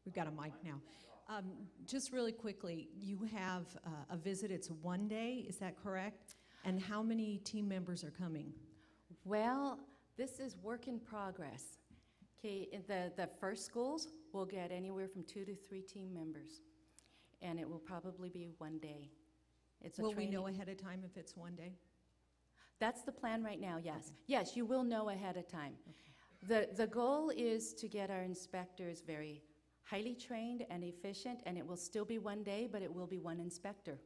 We've got a mic now. Just really quickly, you have a visit. It's 1 day, is that correct? And how many team members are coming? Well, this is work in progress. Okay, the first schools will get anywhere from 2 to 3 team members, and it will probably be 1 day. It's a Will we training. know ahead of time if it's 1 day? That's the plan right now, yes. Okay. Yes, you will know ahead of time. Okay. The goal is to get our inspectors very highly trained and efficient, and it will still be 1 day, but it will be 1 inspector.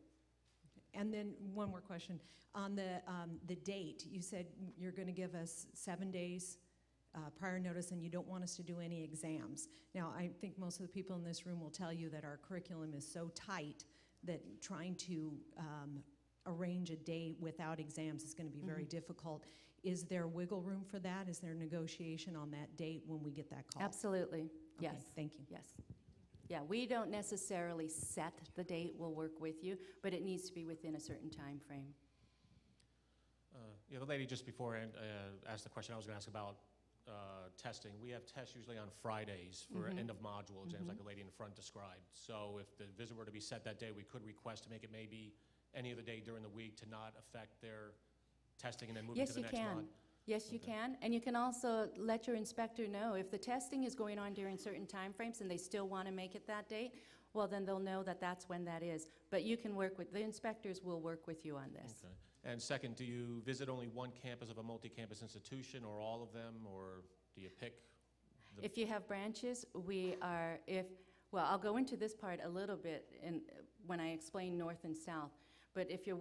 And then one more question. On the date, you said you're going to give us 7 days prior notice, and you don't want us to do any exams. Now, I think most of the people in this room will tell you that our curriculum is so tight that trying to arrange a day without exams is going to be very difficult. Is there wiggle room for that? Is there negotiation on that date when we get that call? Absolutely, Okay, yes. thank you. Yes. Yeah, we don't necessarily set the date. We'll work with you, but it needs to be within a certain time frame. Yeah, the lady just before asked the question I was going to ask about testing. We have tests usually on Fridays for end of module exams, like the lady in front described. So if the visit were to be set that day, we could request to make it maybe any other day during the week to not affect their testing and then move to the next mod. Yes, you can. And you can also let your inspector know if the testing is going on during certain time frames and they still want to make it that date, well, then they'll know that that's when that is. But you can work with, the inspectors will work with you on this. Okay. And second, do you visit only one campus of a multi-campus institution or all of them, or do you pick? If you have branches, well, I'll go into this part a little bit when I explain north and south. But if you're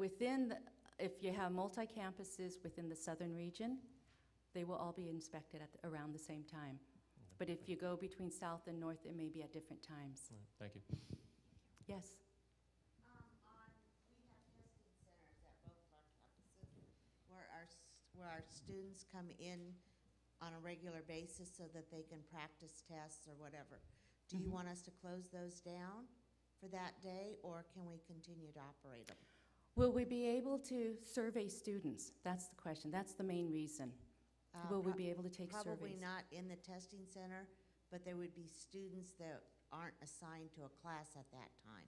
if you have multi-campuses within the southern region, they will all be inspected around the same time. Okay. But if you go between south and north, it may be at different times. Right. Thank you. Yes? We have testing centers at both of our campuses where our students come in on a regular basis so that they can practice tests or whatever. Do you want us to close those down for that day, or can we continue to operate them? Will we be able to survey students? That's the question. That's the main reason. Will we be able to take surveys? Probably not in the testing center, but there would be students that aren't assigned to a class at that time.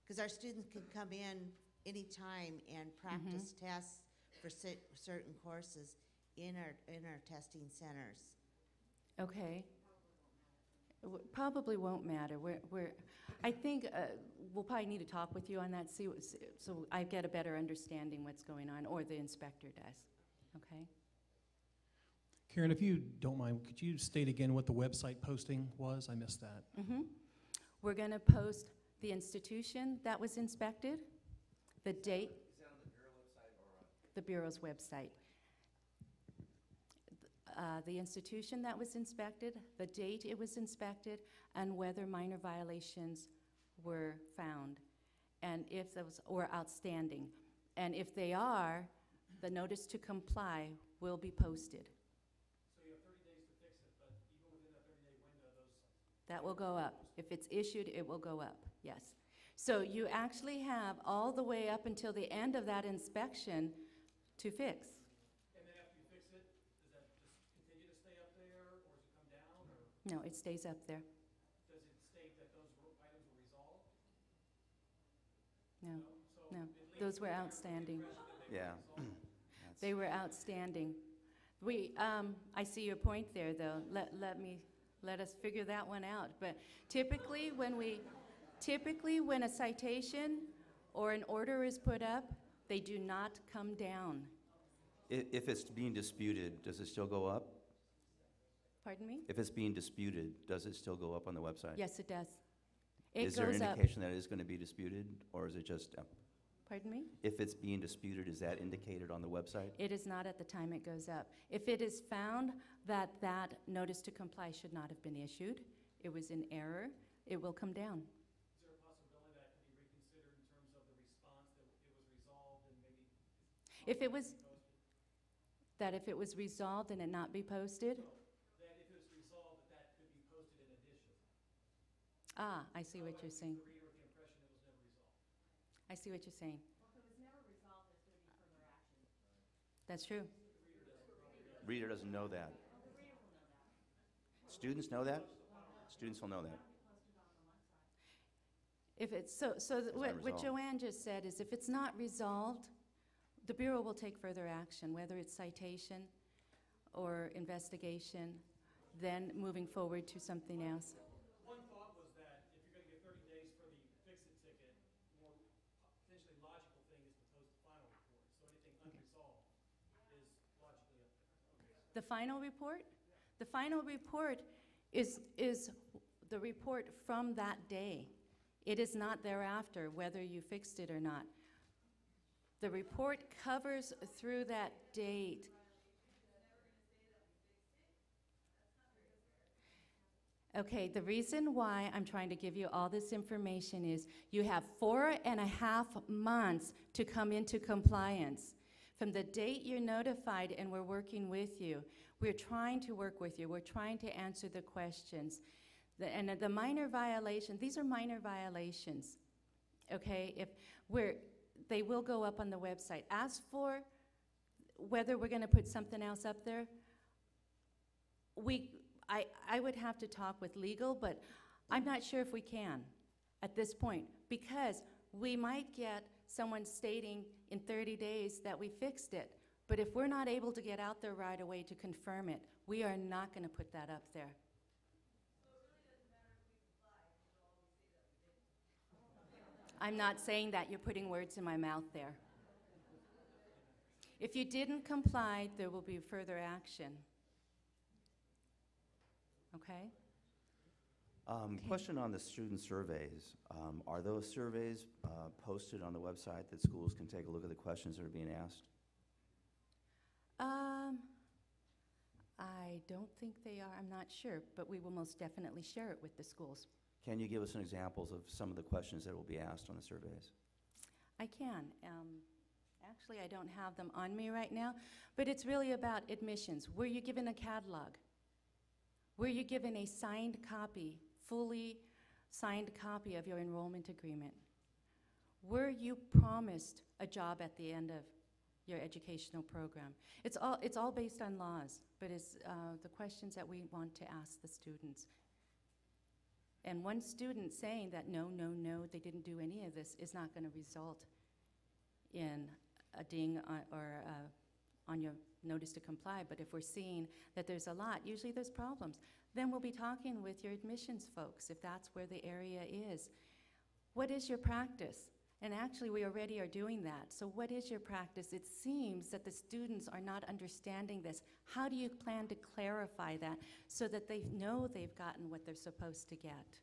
Because our students can come in anytime and practice tests for certain courses in our testing centers. Okay. Probably won't matter. I think we'll probably need to talk with you on that, so I get a better understanding what's going on, or the inspector does. Okay. Karen, if you don't mind, could you state again what the website posting was? I missed that. We're going to post the institution that was inspected, the date. Is that on the Bureau website or? The Bureau's website. The institution that was inspected, the date it was inspected, and whether minor violations were found, and if those were outstanding. And if they are, the notice to comply will be posted. So you have 30 days to fix it, but even within that 30-day window, those... That will go up. If it's issued, it will go up, yes. So you actually have all the way up until the end of that inspection to fix. No, it stays up there. Does it state that those items were resolved? No, So no. Those were outstanding. Yeah. They were outstanding. I see your point there, though. Let us figure that one out. But typically, when a citation or an order is put up, they do not come down. If it's being disputed, does it still go up? Pardon me? If it's being disputed, does it still go up on the website? Yes, it does. Is there an indication that it is going to be disputed, or is it just... Pardon me? If it's being disputed, is that indicated on the website? It is not at the time it goes up. If it is found that that notice to comply should not have been issued, it was in error, it will come down. Is there a possibility that it can be reconsidered in terms of the response, that it was resolved and maybe... If it was resolved and it not be posted? That if it was resolved, that could be posted in addition. Ah, I see what you're saying. The reader with the impression it was never resolved. I see what you're saying. Well, if it was never resolved, there's going to be further action. That's true. Reader doesn't know that. Well, the reader will know that. Students know that? Students will know that. If it's, what unresolved. Joanne just said is if it's not resolved, the Bureau will take further action, whether it's citation or investigation, then moving forward to something else. One thought was that if you're going to get 30 days for the fix-it ticket, more potentially logical thing is to post the final report. So anything unresolved is logically up there. The final report? The final report is the report from that day. It is not thereafter, whether you fixed it or not. The report covers through that date. Okay, the reason why I'm trying to give you all this information is you have 4.5 months to come into compliance. From the date you're notified and we're working with you, we're trying to work with you. We're trying to answer the questions. The minor violation, these are minor violations, okay? They will go up on the website. As for whether we're going to put something else up there, I would have to talk with legal, but I'm not sure if we can at this point, because we might get someone stating in 30 days that we fixed it, but if we're not able to get out there right away to confirm it, we are not going to put that up there. I'm not saying that. You're putting words in my mouth there. If you didn't comply, there will be further action. Okay? Question on the student surveys. Are those surveys posted on the website that schools can take a look at the questions that are being asked? I don't think they are. I'm not sure, but we will most definitely share it with the schools. Can you give us some examples of some of the questions that will be asked on the surveys? I can. Actually, I don't have them on me right now, but it's really about admissions. Were you given a catalog? Were you given a signed copy, fully signed copy of your enrollment agreement? Were you promised a job at the end of your educational program? It's all based on laws, but it's the questions that we want to ask the students. And one student saying that no, they didn't do any of this is not going to result in a ding or on your notice to comply. But if we're seeing that there's a lot, usually there's problems, then we'll be talking with your admissions folks if that's where the area is. What is your practice? And actually, we already are doing that. So what is your practice? It seems that the students are not understanding this. How do you plan to clarify that so that they know they've gotten what they're supposed to get?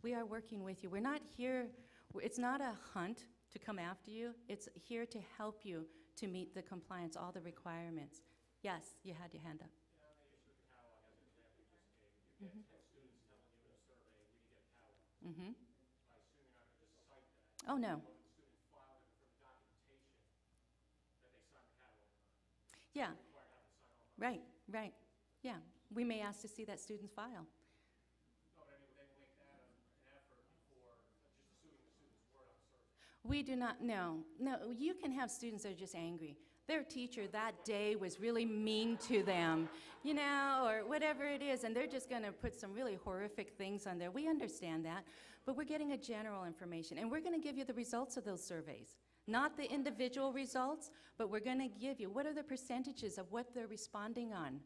We are working with you. We're not here, it's not a hunt to come after you. It's here to help you to meet the compliance, all the requirements. Yes, you had your hand up. Yeah, on the issue of the catalog, as an example you just gave, if you get 10 students telling you in a survey, we didn't get a catalog. Mm-hmm. I assume you're not going to just cite that. Oh, no. Or the student filed it for the documentation that they signed the catalog on. Yeah, Required to have them sign off on it. right. Yeah, we may ask to see that student's file. No, but I mean, would they make that an effort before just assuming the student's word on the survey? We do not, no, you can have students that are just angry. Their teacher that day was really mean to them, you know, or whatever it is, and they're just going to put some really horrific things on there. We understand that, but we're getting a general information, and we're going to give you the results of those surveys. Not the individual results, but we're going to give you what are the percentages of what they're responding on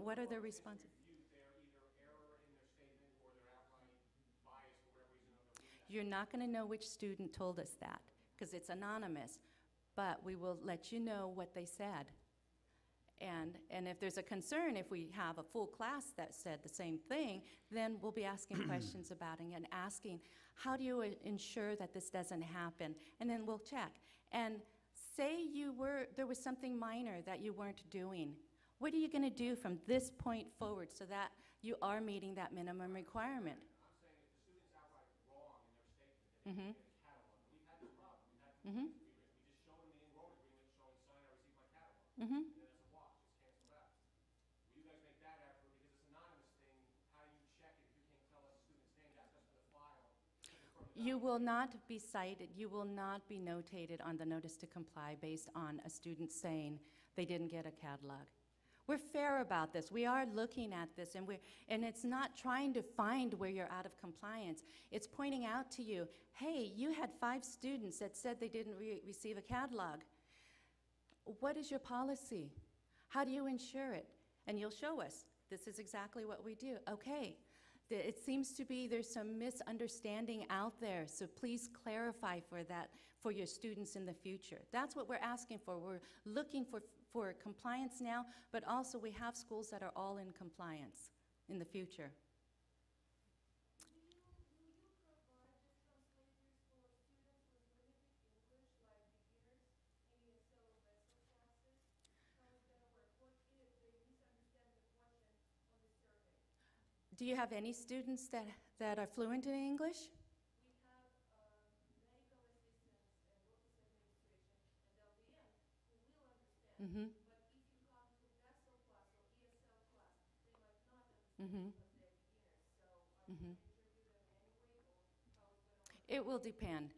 what are their responses. They're either error in their statement or they're outright biased for whatever reason or another. You're not going to know which student told us that because it's anonymous, but we will let you know what they said. And if there's a concern, if we have a full class that said the same thing, then we'll be asking questions about it and asking, how do you ensure that this doesn't happen? And then we'll check. And say there was something minor that you weren't doing. What are you going to do from this point forward so that you are meeting that minimum requirement? I'm saying if the student's outright wrong in their statement that they Mm-hmm. didn't get a catalog, and we've had this problem. Mm-hmm. We just show them the enrollment agreement showing sign I received my catalog. Mm-hmm. And then it's a wash, it's canceled out. Will you guys make that effort because it's an anonymous thing? How do you check it if you can't tell us the student's name? That's just for the file. You will not be cited, you will not be notated on the notice to comply based on a student saying they didn't get a catalog. We're fair about this. We are looking at this, and it's not trying to find where you're out of compliance. It's pointing out to you, hey, you had 5 students that said they didn't receive a catalog. What is your policy? How do you ensure it? And you'll show us. This is exactly what we do. Okay. It seems to be there's some misunderstanding out there, so please clarify for that for your students in the future. That's what we're asking for. We're looking for compliance now, but also we have schools that are all in compliance in the future. Do you have any students that are fluent in English? We have medical assistants and office administration and LVN who will understand. Mm-hmm. But if you come to ESL class or ESL class, they might not understand Mm-hmm. because they're beginners. So are you Mm-hmm. going to interview them anyway, or how is it going to work? It will depend.